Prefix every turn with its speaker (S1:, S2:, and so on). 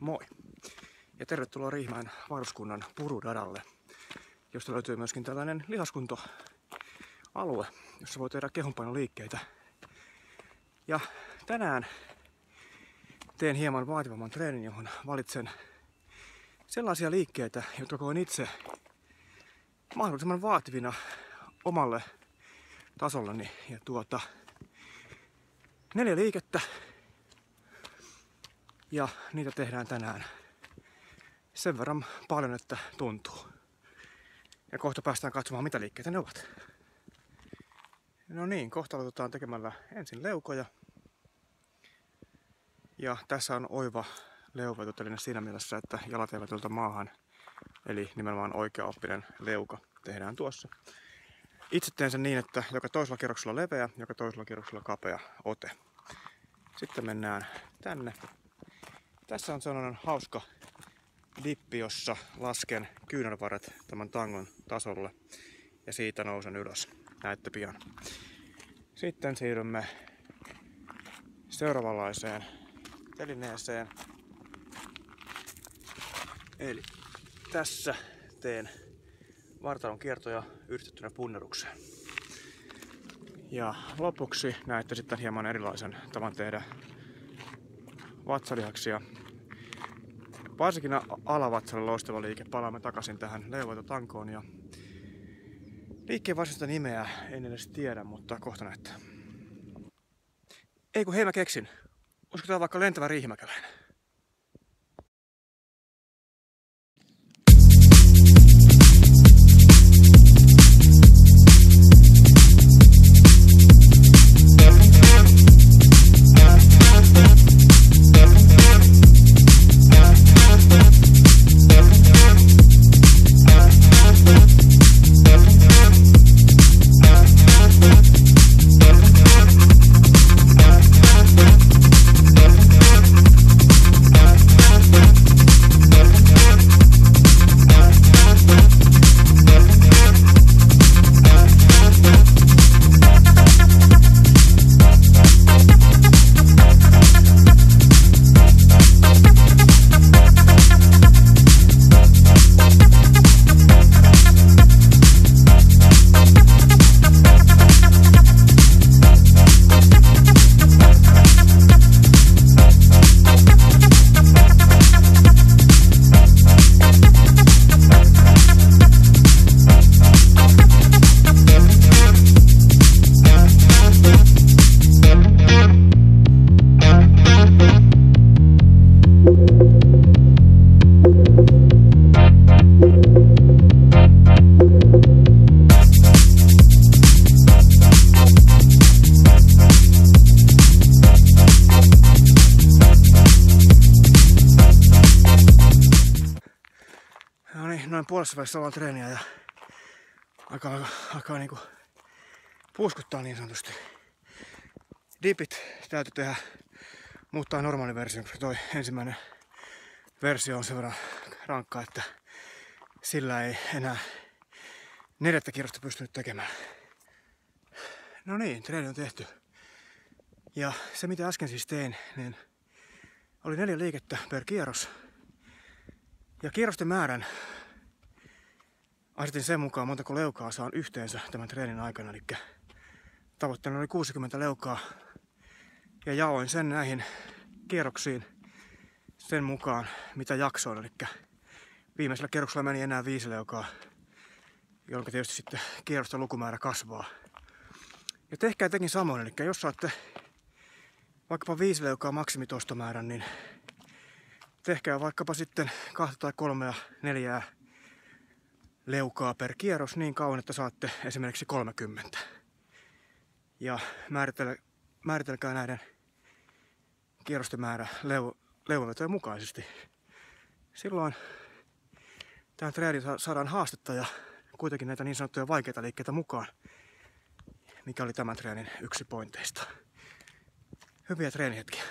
S1: Moi! Ja tervetuloa Riihimäen varuskunnan purudadalle, josta löytyy myöskin tällainen lihaskuntoalue, jossa voi tehdä kehonpainoliikkeitä. Ja tänään teen hieman vaativamman treenin, johon valitsen sellaisia liikkeitä, jotka koen itse mahdollisimman vaativina omalle tasolleni. Ja 4 liikettä. Ja niitä tehdään tänään sen verran paljon, että tuntuu. Ja kohta päästään katsomaan, mitä liikkeitä ne ovat. No niin, kohta aloitetaan tekemällä ensin leukoja. Ja tässä on oiva leukovetuteline siinä mielessä, että jalat eivät yltä maahan. Eli nimenomaan oikeaoppinen leuka tehdään tuossa. Itse teen sen niin, että joka toisella kierroksella leveä, joka toisella kierroksella kapea ote. Sitten mennään tänne. Tässä on sellainen hauska dippi, jossa lasken kyynärvarret tämän tangon tasolle ja siitä nousen ylös. Näette pian. Sitten siirrymme seuraavanlaiseen telineeseen. Eli tässä teen vartalon kiertoja yhdistettynä punnerukseen. Ja lopuksi näette sitten hieman erilaisen tavan tehdä vatsalihaksia. Varsinkin alavatsalle loistava liike. Palaamme takaisin tähän leuvoitotankoon. Ja liikkeen varsinaista nimeä en edes tiedä, mutta kohta näette. Ei kun hei, mä keksin. Uskotaan vaikka lentävä riihimäkeläinen. No niin, noin puolessa välissä ollaan treeniä ja alkaa niinku puuskuttaa niin sanotusti. Dipit täytyy tehdä muuttaa normaali versio, koska toi ensimmäinen versio on sen verran rankka, että sillä ei enää 4 kierrosta pystynyt tekemään. No niin, treeni on tehty. Ja se mitä äsken siis tein, niin oli 4 liikettä per kierros. Ja kierrosten määrän asetin sen mukaan, montako leukaa saan yhteensä tämän treenin aikana. Eli tavoitteena oli 60 leukaa. Ja jaoin sen näihin kierroksiin sen mukaan, mitä jaksoin. Eli viimeisellä kierroksella meni enää 5 leukaa, jolloin tietysti sitten kierrosten lukumäärä kasvaa. Ja tehkää tekin samoin. Eli jos saatte vaikkapa 5 leukaa maksimitoistomäärän, niin tehkää vaikkapa sitten 2 tai 3 ja 4 leukaa per kierros niin kauan, että saatte esimerkiksi 30. Ja määritelkää näiden kierrosten määrä leuvovetojen mukaisesti. Silloin tähän treeniin saadaan haastetta ja kuitenkin näitä niin sanottuja vaikeita liikkeitä mukaan, mikä oli tämän treenin yksi pointeista. Hyviä treenihetkiä.